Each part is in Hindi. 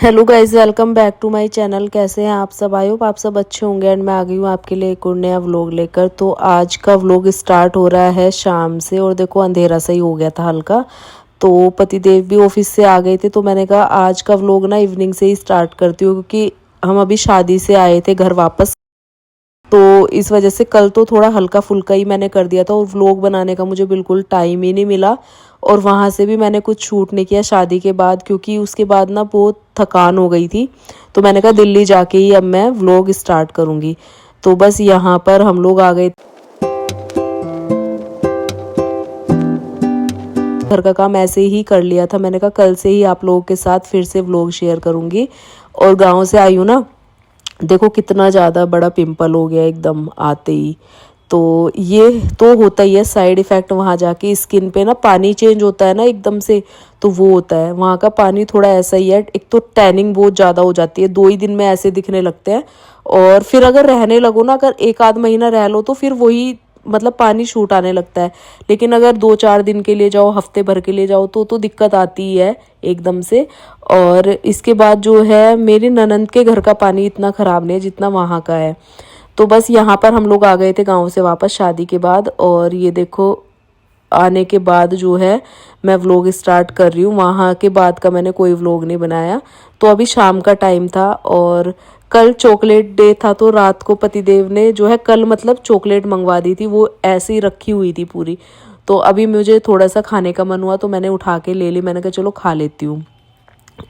Hello guys, welcome back to my channel. कैसे हैं आप सब? आई होप आप सब अच्छे होंगे। एंड मैं आ गई हूँ आपके लिए एक और नया व्लॉग लेकर। तो आज का व्लॉग स्टार्ट हो रहा है शाम से, और देखो अंधेरा सा ही हो गया था हल्का। तो पतिदेव भी ऑफिस से आ गए थे, तो मैंने कहा आज का व्लॉग ना इवनिंग से ही स्टार्ट करती हूँ, क्योंकि हम अभी शादी से आए थे घर वापस। तो इस वजह से कल तो थोड़ा हल्का फुल्का ही मैंने कर दिया था, और व्लॉग बनाने का मुझे बिल्कुल टाइम ही नहीं मिला। और वहाँ से भी मैंने कुछ शूट नहीं किया शादी के बाद, क्योंकि उसके बाद ना बहुत थकान हो गई थी। तो मैंने कहा दिल्ली जाके ही अब मैं व्लॉग स्टार्ट करूँगी। तो बस यहाँ पर हम लोग आ गए। घर का काम ऐसे ही कर लिया था। मैंने कहा कल से ही आप लोगों के साथ फिर से व्लॉग शेयर करूँगी। और गाँव से आई हूँ ना, देखो कितना ज़्यादा बड़ा पिंपल हो गया एकदम आते ही। तो ये तो होता ही है साइड इफ़ेक्ट, वहाँ जाके स्किन पे ना पानी चेंज होता है ना एकदम से, तो वो होता है। वहाँ का पानी थोड़ा ऐसा ही है। एक तो टैनिंग बहुत ज़्यादा हो जाती है, 2 ही दिन में ऐसे दिखने लगते हैं। और फिर अगर रहने लगो ना, अगर एक आध महीना रह लो, तो फिर वही मतलब पानी शूट आने लगता है। लेकिन अगर 2-4 दिन के लिए जाओ, हफ्ते भर के लिए जाओ, तो दिक्कत आती ही है एकदम से। और इसके बाद जो है, मेरी ननंद के घर का पानी इतना ख़राब नहीं है जितना वहाँ का है। तो बस यहाँ पर हम लोग आ गए थे गांव से वापस शादी के बाद। और ये देखो आने के बाद जो है मैं व्लॉग स्टार्ट कर रही हूँ। वहाँ के बाद का मैंने कोई व्लॉग नहीं बनाया। तो अभी शाम का टाइम था, और कल चॉकलेट डे था। तो रात को पतिदेव ने जो है कल मतलब चॉकलेट मंगवा दी थी, वो ऐसे ही रखी हुई थी पूरी। तो अभी मुझे थोड़ा सा खाने का मन हुआ, तो मैंने उठा के ले ली। मैंने कहा चलो खा लेती हूँ।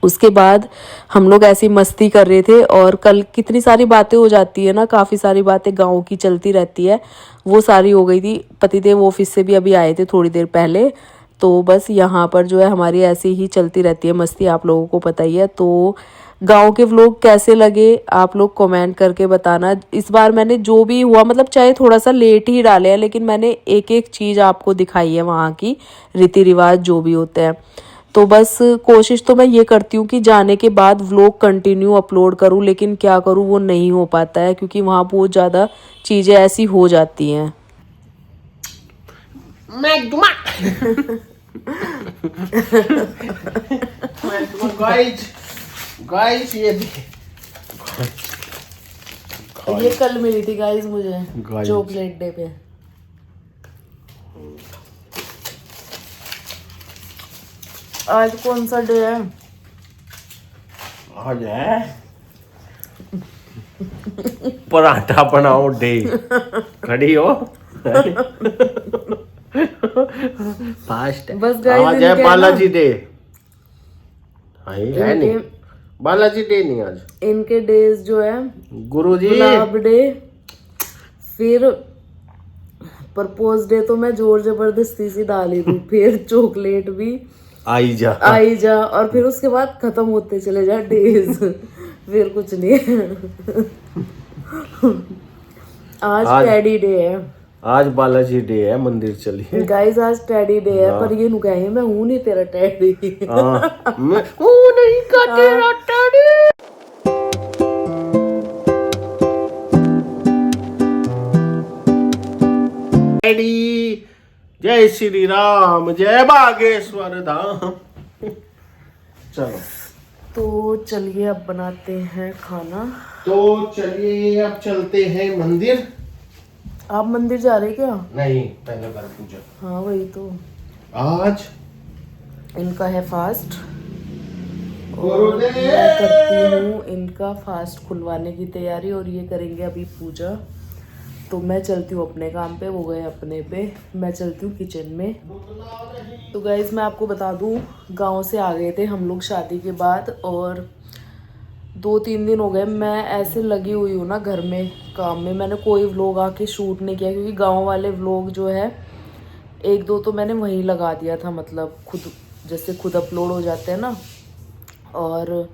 उसके बाद हम लोग ऐसी मस्ती कर रहे थे। और कल कितनी सारी बातें हो जाती है ना, काफ़ी सारी बातें गाँव की चलती रहती है, वो सारी हो गई थी। पतिदेव ऑफिस से भी अभी आए थे थोड़ी देर पहले। तो बस यहाँ पर जो है हमारी ऐसी ही चलती रहती है मस्ती, आप लोगों को पता ही है। तो गांव के व्लॉग कैसे लगे आप लोग कमेंट करके बताना। इस बार मैंने जो भी हुआ, मतलब चाहे थोड़ा सा लेट ही डाले हैं, लेकिन मैंने एक एक चीज़ आपको दिखाई है, वहाँ की रीति रिवाज जो भी होते हैं। तो बस कोशिश तो मैं ये करती हूँ कि जाने के बाद व्लॉग कंटिन्यू अपलोड करूँ, लेकिन क्या करूँ वो नहीं हो पाता है, क्योंकि वहाँ बहुत ज़्यादा चीज़ें ऐसी हो जाती हैं। गाइस ये कल मिली थी गाइस मुझे चॉकलेट डे पे। आज कौन सा डे है? आज है पराठा बनाओ डे। खड़ी हो फास्ट। बस गाइस आज है बालाजी डे। है नहीं, बालाजी डे नहीं आज। इनके डेज जो है, गुरुजी गुलाब डे, फिर प्रपोज डे तो मैं जोर जबरदस्ती से डाल ही दूं, फिर चॉकलेट भी आई जा और फिर उसके बाद खत्म होते चले जा डेज। फिर कुछ नहीं। आज टैडी डे है। आज बालाजी डे है, मंदिर चलिए गाइस आज टैडी डे है। पर ये नु कहेंगे मैं हूं नहीं तेरा टैडी। मैं हूं नहीं का तेरा टैडी। टैडी जय श्री राम, जय बागेश्वर धाम। चलो तो चलिए अब बनाते हैं खाना। तो चलिए अब चलते हैं मंदिर। आप मंदिर जा रहे क्या? नहीं, पहले घर पूजा। हाँ वही तो। आज इनका है फास्ट, और मैं करती हूँ इनका फास्ट खुलवाने की तैयारी, और ये करेंगे अभी पूजा। तो मैं चलती हूँ अपने काम पे, वो गए अपने पे, मैं चलती हूँ किचन में। तो गाइज मैं आपको बता दूँ, गांव से आ गए थे हम लोग शादी के बाद, और 2-3 दिन हो गए मैं ऐसे लगी हुई हूँ ना घर में काम में। मैंने कोई व्लॉग आके शूट नहीं किया, क्योंकि गांव वाले व्लॉग जो है 1-2 तो मैंने वहीं लगा दिया था, मतलब खुद जैसे खुद अपलोड हो जाते हैं ना। और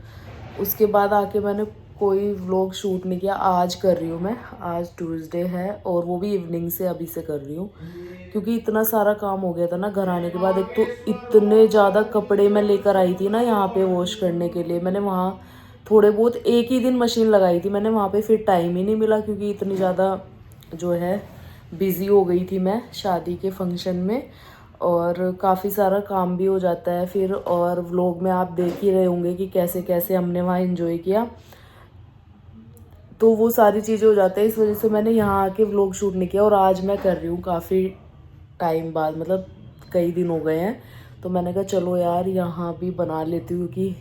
उसके बाद आके मैंने कोई व्लॉग शूट नहीं किया। आज कर रही हूँ मैं, आज ट्यूसडे है, और वो भी इवनिंग से अभी से कर रही हूँ, क्योंकि इतना सारा काम हो गया था ना घर आने के बाद। एक तो इतने ज़्यादा कपड़े मैं लेकर आई थी ना यहाँ पे वॉश करने के लिए। मैंने वहाँ थोड़े बहुत एक ही दिन मशीन लगाई थी मैंने वहाँ पे, फिर टाइम ही नहीं मिला, क्योंकि इतनी ज़्यादा जो है बिज़ी हो गई थी मैं शादी के फंक्शन में। और काफ़ी सारा काम भी हो जाता है फिर। और व्लॉग में आप देख ही रहे होंगे कि कैसे कैसे हमने वहाँ एंजॉय किया, तो वो सारी चीज़ें हो जाती है, इस वजह से मैंने यहाँ आके व्लॉग शूट नहीं किया। और आज मैं कर रही हूँ काफ़ी टाइम बाद, मतलब कई दिन हो गए हैं, तो मैंने कहा चलो यार यहाँ भी बना लेती हूँ कि,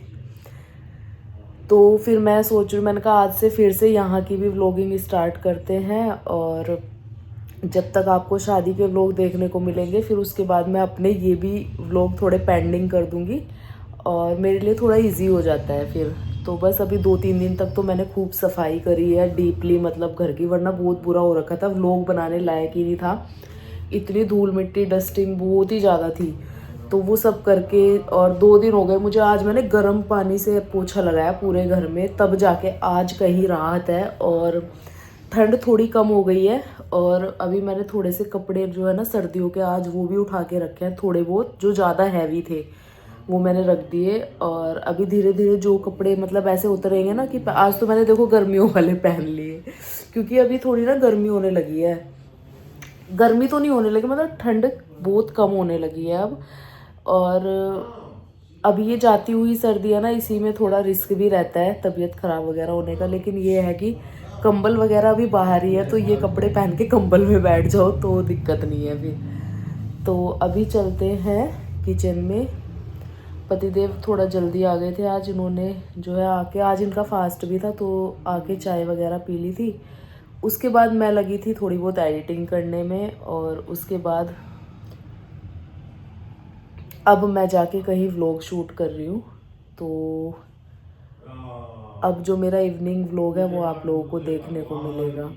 तो फिर मैं सोच रही हूँ, मैंने कहा आज से फिर से यहाँ की भी व्लॉगिंग स्टार्ट करते हैं। और जब तक आपको शादी के व्लॉग देखने को मिलेंगे, फिर उसके बाद मैं अपने ये भी व्लॉग थोड़े पेंडिंग कर दूँगी और मेरे लिए थोड़ा इजी हो जाता है फिर। तो बस अभी 2-3 दिन तक तो मैंने खूब सफाई करी है डीपली, मतलब घर की, वरना बहुत बुरा हो रखा था, व्लॉग बनाने लायक ही नहीं था, इतनी धूल मिट्टी डस्टिंग बहुत ही ज़्यादा थी। तो वो सब करके, और 2 दिन हो गए मुझे, आज मैंने गर्म पानी से पोछा लगाया पूरे घर में, तब जाके आज कहीं राहत है और ठंड थोड़ी कम हो गई है। और अभी मैंने थोड़े से कपड़े जो है ना सर्दियों के, आज वो भी उठा के रखे हैं, थोड़े बहुत जो ज़्यादा हैवी थे वो मैंने रख दिए। और अभी धीरे धीरे जो कपड़े मतलब ऐसे उतरेंगे ना, कि आज तो मैंने देखो गर्मियों वाले पहन लिए, क्योंकि अभी थोड़ी ना गर्मी होने लगी है, गर्मी तो नहीं होने लगी, मतलब ठंड बहुत कम होने लगी है अब। और अब ये जाती हुई सर्दी है ना, इसी में थोड़ा रिस्क भी रहता है तबीयत ख़राब वगैरह होने का, लेकिन ये है कि कंबल वगैरह अभी बाहर ही है, तो ये कपड़े पहन के कंबल में बैठ जाओ तो दिक्कत नहीं है फिर। तो अभी चलते हैं किचन में। पतिदेव थोड़ा जल्दी आ गए थे आज, इन्होंने जो है आके, आज इनका फास्ट भी था तो आके चाय वगैरह पी ली थी। उसके बाद मैं लगी थी थोड़ी बहुत एडिटिंग करने में, और उसके बाद अब मैं जाके कहीं व्लॉग शूट कर रही हूँ। तो अब जो मेरा इवनिंग व्लॉग है वो आप लोगों को देखने को मिलेगा।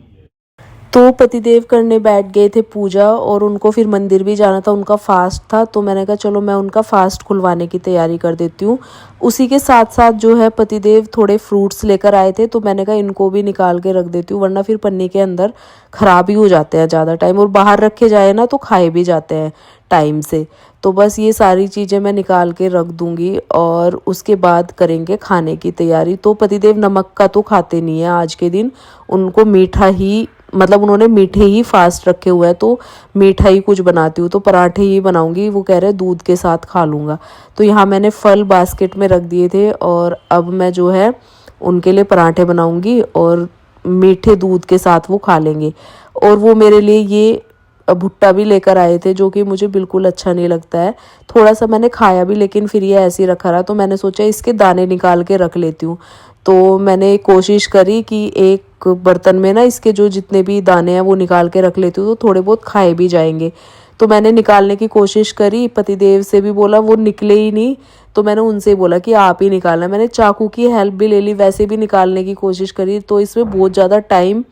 तो पतिदेव करने बैठ गए थे पूजा, और उनको फिर मंदिर भी जाना था, उनका फास्ट था, तो मैंने कहा चलो मैं उनका फास्ट खुलवाने की तैयारी कर देती हूँ। उसी के साथ साथ जो है पतिदेव थोड़े फ्रूट्स लेकर आए थे, तो मैंने कहा इनको भी निकाल के रख देती हूँ, वरना फिर पन्नी के अंदर ख़राब ही हो जाते हैं ज़्यादा टाइम, और बाहर रखे जाए ना तो खाए भी जाते हैं टाइम से। तो बस ये सारी चीज़ें मैं निकाल के रख दूँगी और उसके बाद करेंगे खाने की तैयारी। तो पतिदेव नमक का तो खाते नहीं है आज के दिन, उनको मीठा ही, मतलब उन्होंने मीठे ही फास्ट रखे हुए हैं, तो मीठा ही कुछ बनाती हूँ, तो पराठे ही बनाऊंगी, वो कह रहे दूध के साथ खा लूँगा। तो यहाँ मैंने फल बास्केट में रख दिए थे, और अब मैं जो है उनके लिए पराठे बनाऊंगी और मीठे दूध के साथ वो खा लेंगे। और वो मेरे लिए ये भुट्टा भी लेकर आए थे, जो कि मुझे बिल्कुल अच्छा नहीं लगता है, थोड़ा सा मैंने खाया भी, लेकिन फिर ये ऐसे ही रखा रहा, तो मैंने सोचा इसके दाने निकाल के रख लेती हूँ। तो मैंने कोशिश करी कि एक बर्तन में ना इसके जो जितने भी दाने हैं वो निकाल के रख लेती हूँ, तो थोड़े बहुत खाए भी जाएंगे। तो मैंने निकालने की कोशिश करी, पतिदेव से भी बोला, वो निकले ही नहीं, तो मैंने उनसे बोला कि आप ही निकालना। मैंने चाकू की हेल्प भी ले ली, वैसे भी निकालने की कोशिश करी, तो इसमें बहुत ज़्यादा टाइम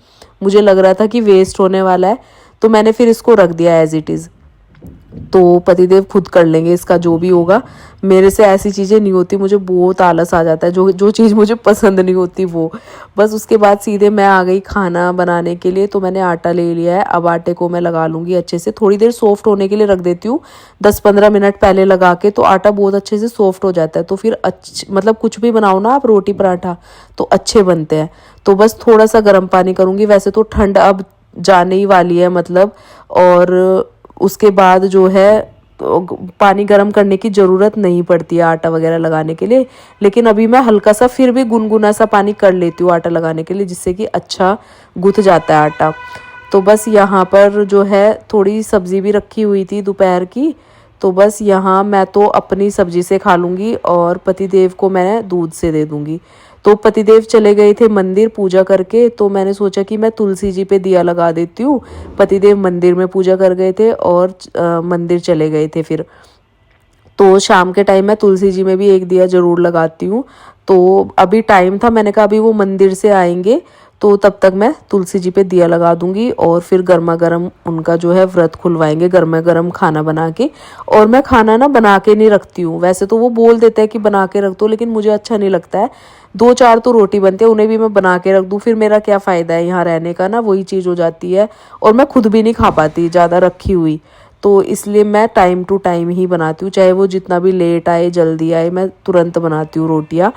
मुझे लग रहा था कि वेस्ट होने वाला है, तो मैंने फिर इसको रख दिया एज इट इज़। तो पतिदेव खुद कर लेंगे इसका जो भी होगा, मेरे से ऐसी चीज़ें नहीं होती, मुझे बहुत आलस आ जाता है, जो चीज़ मुझे पसंद नहीं होती वो। बस उसके बाद सीधे मैं आ गई खाना बनाने के लिए। तो मैंने आटा ले लिया है, अब आटे को मैं लगा लूँगी अच्छे से, थोड़ी देर सॉफ्ट होने के लिए रख देती हूँ, 10-15 मिनट पहले लगा के, तो आटा बहुत अच्छे से सॉफ्ट हो जाता है, तो फिर मतलब कुछ भी बनाओ ना आप, रोटी पराठा तो अच्छे बनते हैं। तो बस थोड़ा सा गर्म पानी करूँगी, वैसे तो ठंड अब जाने ही वाली है मतलब, और उसके बाद जो है पानी गर्म करने की ज़रूरत नहीं पड़ती है आटा वगैरह लगाने के लिए, लेकिन अभी मैं हल्का सा फिर भी गुनगुना सा पानी कर लेती हूँ आटा लगाने के लिए, जिससे कि अच्छा गुथ जाता है आटा। तो बस यहाँ पर जो है थोड़ी सब्ज़ी भी रखी हुई थी दोपहर की, तो बस यहाँ मैं तो अपनी सब्ज़ी से खा लूँगी और पतिदेव को मैं दूध से दे दूँगी। तो पतिदेव चले गए थे मंदिर पूजा करके, तो मैंने सोचा कि मैं तुलसी जी पे दिया लगा देती हूँ। पतिदेव मंदिर में पूजा कर गए थे और मंदिर चले गए थे फिर। तो शाम के टाइम मैं तुलसी जी में भी एक दिया ज़रूर लगाती हूँ। तो अभी टाइम था, मैंने कहा अभी वो मंदिर से आएंगे तो तब तक मैं तुलसी जी पे दिया लगा दूंगी, और फिर गर्मा गर्म उनका जो है व्रत खुलवाएंगे, गर्मा गर्म खाना बना के। और मैं खाना ना बना के नहीं रखती हूँ, वैसे तो वो बोल देते हैं कि बना के रख दो, लेकिन मुझे अच्छा नहीं लगता है। 2-4 तो रोटी बनती है, उन्हें भी मैं बना के रख दूँ, फिर मेरा क्या फ़ायदा है यहाँ रहने का ना, वही चीज़ हो जाती है। और मैं खुद भी नहीं खा पाती ज़्यादा रखी हुई, तो इसलिए मैं टाइम टू टाइम ही बनाती हूँ, चाहे वो जितना भी लेट आए जल्दी आए, मैं तुरंत बनाती हूँ रोटियाँ।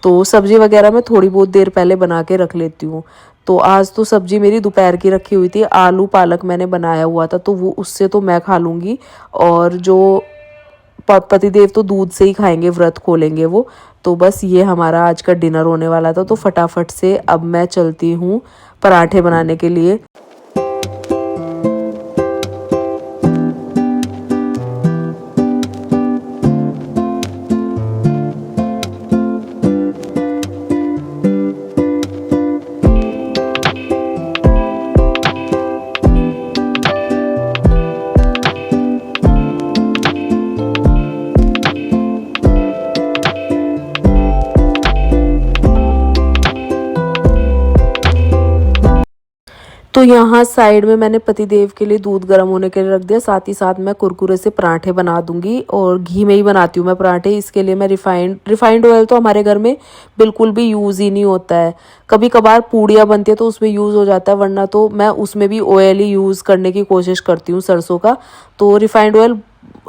तो सब्जी वगैरह मैं थोड़ी बहुत देर पहले बना के रख लेती हूँ। तो आज तो सब्जी मेरी दोपहर की रखी हुई थी, आलू पालक मैंने बनाया हुआ था, तो वो उससे तो मैं खा लूँगी। और जो पतिदेव तो दूध से ही खाएंगे, व्रत खोलेंगे वो। तो बस ये हमारा आज का डिनर होने वाला था। तो फटाफट से अब मैं चलती हूँ पराठे बनाने के लिए। तो यहाँ साइड में मैंने पतिदेव के लिए दूध गर्म होने के लिए रख दिया। साथ ही साथ मैं कुरकुरे से पराठे बना दूंगी, और घी में ही बनाती हूँ मैं पराठे। इसके लिए मैं रिफाइंड ऑयल तो हमारे घर में बिल्कुल भी यूज़ ही नहीं होता है। कभी कभार पूड़ियाँ बनती है तो उसमें यूज़ हो जाता है, वरना तो मैं उसमें भी ऑयल ही यूज़ करने की कोशिश करती हूँ, सरसों का। तो रिफाइंड ऑयल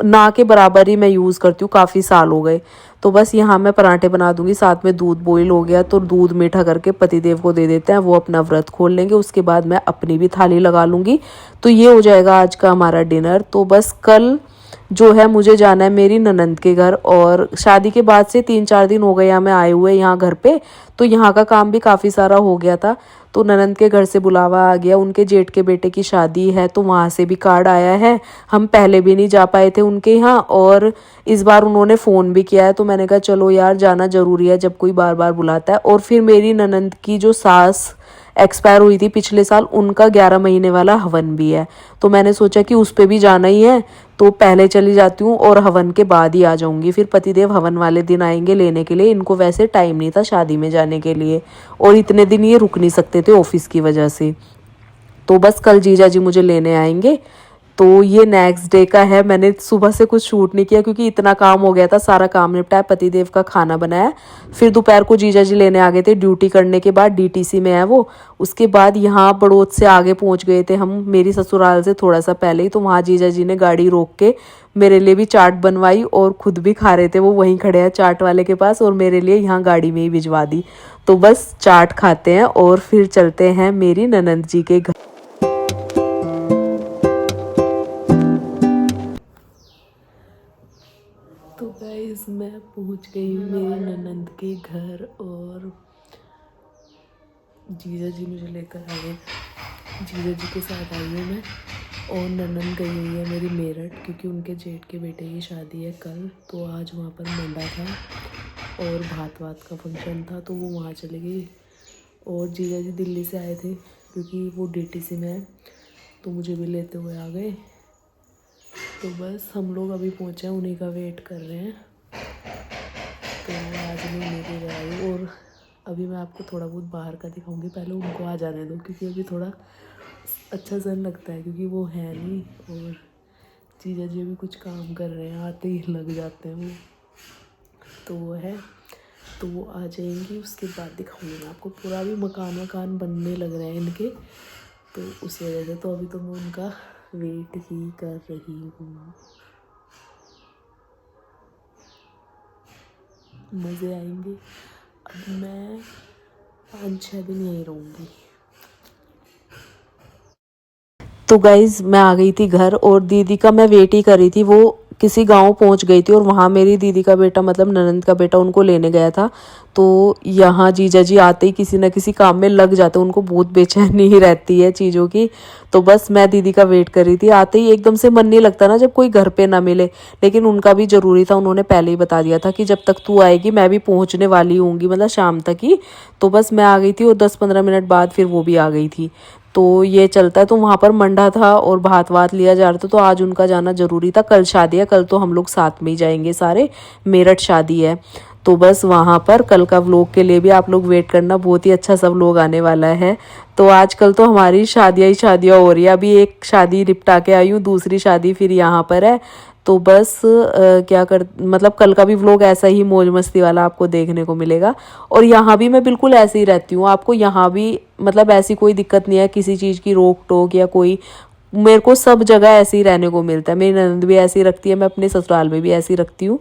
ना के बराबर ही मैं यूज़ करती हूँ, काफ़ी साल हो गए। तो बस यहाँ मैं पराठे बना दूंगी। साथ में दूध बॉईल हो गया, तो दूध मीठा करके पतिदेव को दे देते हैं, वो अपना व्रत खोल लेंगे। उसके बाद मैं अपनी भी थाली लगा लूँगी। तो ये हो जाएगा आज का हमारा डिनर। तो बस कल जो है मुझे जाना है मेरी ननंद के घर, और शादी के बाद से 3-4 दिन हो गए हमें आए हुए यहाँ घर पे। तो यहाँ का काम भी काफ़ी सारा हो गया था। तो ननंद के घर से बुलावा आ गया, उनके जेठ के बेटे की शादी है, तो वहाँ से भी कार्ड आया है। हम पहले भी नहीं जा पाए थे उनके यहाँ, और इस बार उन्होंने फ़ोन भी किया है। तो मैंने कहा चलो यार, जाना ज़रूरी है जब कोई बार बार बुलाता है। और फिर मेरी ननंद की जो सास एक्सपायर हुई थी पिछले साल, उनका 11 महीने वाला हवन भी है। तो मैंने सोचा कि उस पर भी जाना ही है, तो पहले चली जाती हूँ और हवन के बाद ही आ जाऊँगी। फिर पतिदेव हवन वाले दिन आएंगे लेने के लिए। इनको वैसे टाइम नहीं था शादी में जाने के लिए, और इतने दिन ये रुक नहीं सकते थे ऑफिस की वजह से। तो बस कल जीजा जी मुझे लेने आएंगे। तो ये नेक्स्ट डे का है। मैंने सुबह से कुछ शूट नहीं किया क्योंकि इतना काम हो गया था, सारा काम निपटाया, पतिदेव का खाना बनाया। फिर दोपहर को जीजा जी लेने आ गए थे ड्यूटी करने के बाद, डीटीसी में है वो। उसके बाद यहाँ बड़ौद से आगे पहुँच गए थे हम, मेरी ससुराल से थोड़ा सा पहले ही। तो वहाँ जीजा जी ने गाड़ी रोक के मेरे लिए भी चाट बनवाई, और खुद भी खा रहे थे, वो वहीं खड़े हैं चाट वाले के पास, और मेरे लिए यहाँ गाड़ी में ही भिजवा दी। तो बस चाट खाते हैं और फिर चलते हैं मेरी ननंद जी के घर। तो गाइस मैं पहुंच गई हूँ मेरी ननंद के घर, और जीजा जी मुझे लेकर आ गए। जीजा जी के साथ आई हूँ मैं, और ननंद गई हुई है मेरी मेरठ, क्योंकि उनके जेठ के बेटे की शादी है कल। तो आज वहाँ पर मंडा था और भात वात का फंक्शन था, तो वो वहाँ चली गई। और जीजा जी दिल्ली से आए थे क्योंकि वो डीटीसी में है, तो मुझे भी लेते हुए आ गए। तो बस हम लोग अभी पहुँचे हैं, उन्हीं का वेट कर रहे हैं। तो आज मैं लेके गई, और अभी मैं आपको थोड़ा बहुत बाहर का दिखाऊंगी। पहले उनको आ जाने दो, क्योंकि अभी थोड़ा अच्छा सा लगता है, क्योंकि वो है नहीं, और जीजा जी अभी कुछ काम कर रहे हैं, आते ही लग जाते हैं वो। तो वो है, तो वो आ जाएंगी, उसके बाद दिखाऊंगी मैं आपको पूरा। भी मकान बनने लग रहे हैं इनके, तो उस वजह से तो अभी तो मैं उनका वेट ही कर रही हूँ। मज़े आएंगे। अब मैं 5-6 दिन यहीं रहूँगी। तो गाइज़ मैं आ गई थी घर, और दीदी का मैं वेट ही कर रही थी। वो किसी गांव पहुंच गई थी, और वहाँ मेरी दीदी का बेटा, मतलब ननंद का बेटा, उनको लेने गया था। तो यहाँ जीजा जी आते ही किसी न किसी काम में लग जाते हैं, उनको बहुत बेचैनी ही रहती है चीज़ों की। तो बस मैं दीदी का वेट कर रही थी। आते ही एकदम से मन नहीं लगता ना जब कोई घर पे ना मिले, लेकिन उनका भी ज़रूरी था। उन्होंने पहले ही बता दिया था कि जब तक तू आएगी मैं भी पहुँचने वाली होंगी, मतलब शाम तक ही। तो बस मैं आ गई थी, और 10-15 मिनट बाद फिर वो भी आ गई थी। तो ये चलता है। तो वहाँ पर मंडा था और भात वात लिया जा रहा था, तो आज उनका जाना ज़रूरी था। कल शादी है, कल तो हम लोग साथ में ही जाएंगे सारे, मेरठ शादी है। तो बस वहाँ पर कल का व्लॉग के लिए भी आप लोग वेट करना, बहुत ही अच्छा सब लोग आने वाला है। तो आजकल तो हमारी शादियाँ ही शादियाँ हो रही है। अभी एक शादी निपटा के आई हूँ, दूसरी शादी फिर यहाँ पर है। तो बस मतलब कल का भी व्लॉग ऐसा ही मौज मस्ती वाला आपको देखने को मिलेगा। और यहाँ भी मैं बिल्कुल ऐसे ही रहती हूँ, आपको यहाँ भी मतलब ऐसी कोई दिक्कत नहीं है, किसी चीज़ की रोक टोक या कोई मेरे को सब जगह ऐसे ही रहने को मिलता है। मेरी ननद भी ऐसी रखती है, मैं अपने ससुराल में भी ऐसी रखती हूँ।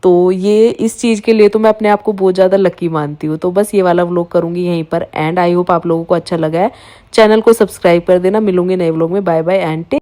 तो ये इस चीज़ के लिए तो मैं अपने आप को बहुत ज़्यादा लकी मानती हूँ। तो बस ये वाला व्लॉग करूँगी यहीं पर एंड। आई होप आप लोगों को अच्छा लगा है। चैनल को सब्सक्राइब कर देना। मिलूंगी नए व्लॉग में। Bye bye and take